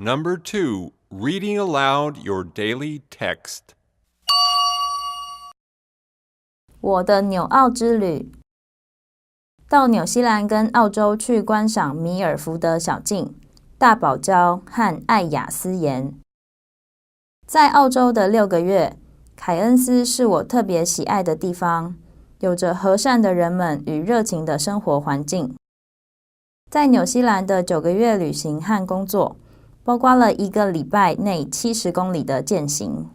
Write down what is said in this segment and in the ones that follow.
Number 2, reading aloud your daily text. 我的纽澳之旅，到纽西兰跟澳洲去观赏米尔福德小径、大堡礁和艾雅斯岩。在澳洲的6个月，凯恩斯是我特别喜爱的地方，有着和善的人们与热情的生活环境。在纽西兰的9个月旅行和工作，包括了1个礼拜内70公里的健行。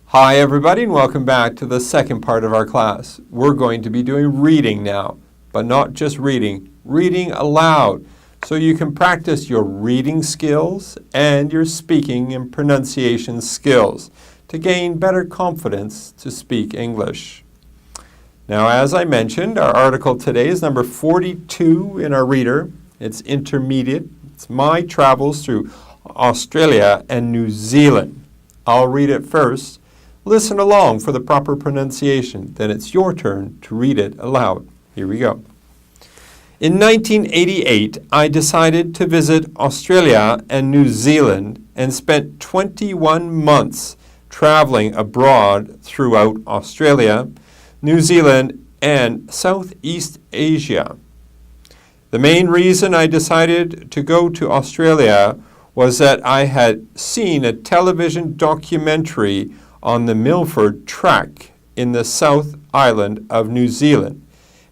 Hi everybody and welcome back to the second part of our class. We're going to be doing reading now, but not just reading, reading aloud, so you can practice your reading skills and your speaking and pronunciation skills to gain better confidence to speak English. Now, as I mentioned, our article today is number 42 in our reader. It's intermediate. It's my travels through Australia and New Zealand. I'll read it first. Listen along for the proper pronunciation. Then it's your turn to read it aloud. Here we go. In 1988, I decided to visit Australia and New Zealand and spent 21 months traveling abroad throughout Australia, New Zealand, and Southeast Asia. The main reason I decided to go to Australia was that I had seen a television documentary on the Milford Track in the South Island of New Zealand,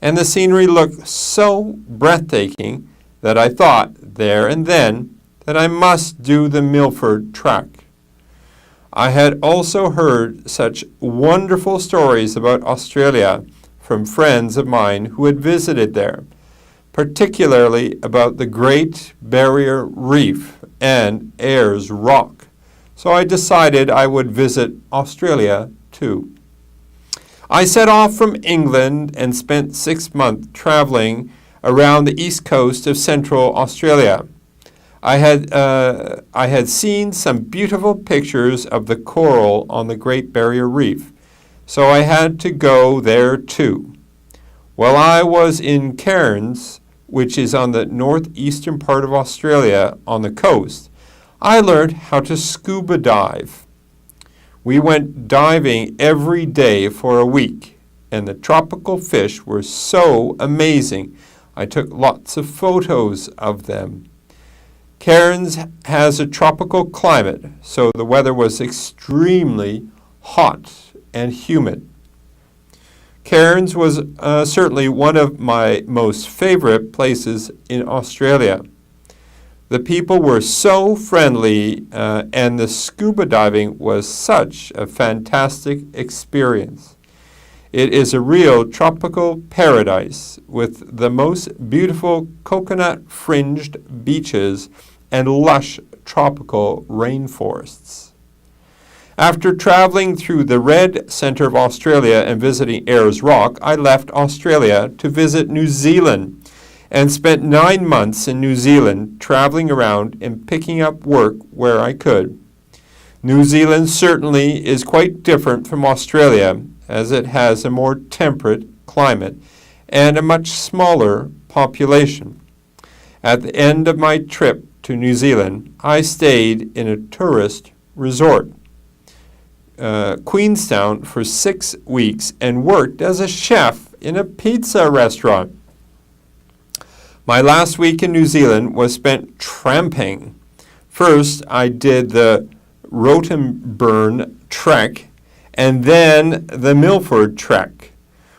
and the scenery looked so breathtaking that I thought there and then that I must do the Milford Track. I had also heard such wonderful stories about Australia from friends of mine who had visited there, particularly about the Great Barrier Reef and Ayers Rock. So I decided I would visit Australia too. I set off from England and spent 6 months traveling around the east coast of Central Australia. I had seen some beautiful pictures of the coral on the Great Barrier Reef, so I had to go there too. While I was in Cairns, which is on the northeastern part of Australia on the coast, I learned how to scuba dive. We went diving every day for a week, and the tropical fish were so amazing. I took lots of photos of them. Cairns has a tropical climate, so the weather was extremely hot and humid. Cairns was certainly one of my most favorite places in Australia. The people were so friendly, and the scuba diving was such a fantastic experience. It is a real tropical paradise with the most beautiful coconut-fringed beaches and lush tropical rainforests. After traveling through the red centre of Australia and visiting Ayers Rock, I left Australia to visit New Zealand and spent 9 months in New Zealand traveling around and picking up work where I could. New Zealand certainly is quite different from Australia, as it has a more temperate climate and a much smaller population. At the end of my trip to New Zealand, I stayed in a tourist resort, Queenstown, for 6 weeks and worked as a chef in a pizza restaurant. My last week in New Zealand was spent tramping. First, I did the Rottenburn Trek and then the Milford Trek,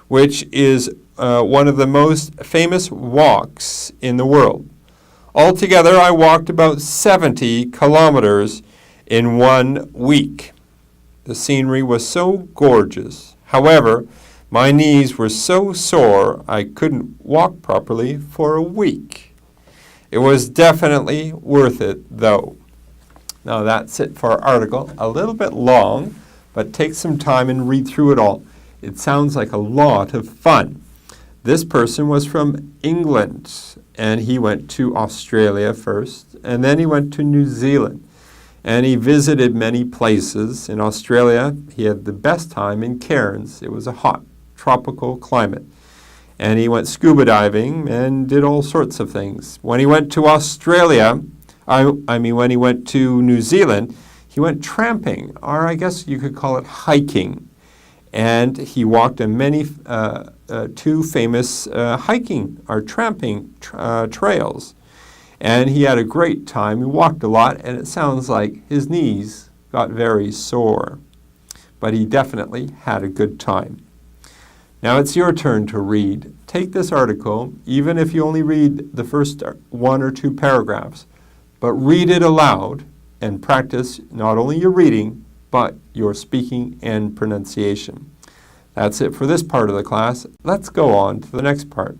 which is one of the most famous walks in the world. Altogether, I walked about 70 kilometers in 1 week. The scenery was so gorgeous. However, my knees were so sore I couldn't walk properly for a week. It was definitely worth it, though. Now that's it for our article. A little bit long, but take some time and read through it all. It sounds like a lot of fun. This person was from England, and he went to Australia first, and then he went to New Zealand. And he visited many places. In Australia, he had the best time in Cairns. It was a hot, tropical climate. And he went scuba diving and did all sorts of things. When he went to Australia, When he went to New Zealand, he went tramping, or I guess you could call it hiking. And he walked on many, two famous hiking or tramping trails. And he had a great time. He walked a lot, and it sounds like his knees got very sore. But he definitely had a good time. Now it's your turn to read. Take this article, even if you only read the first 1 or 2 paragraphs, but read it aloud and practice not only your reading, but your speaking and pronunciation. That's it for this part of the class. Let's go on to the next part.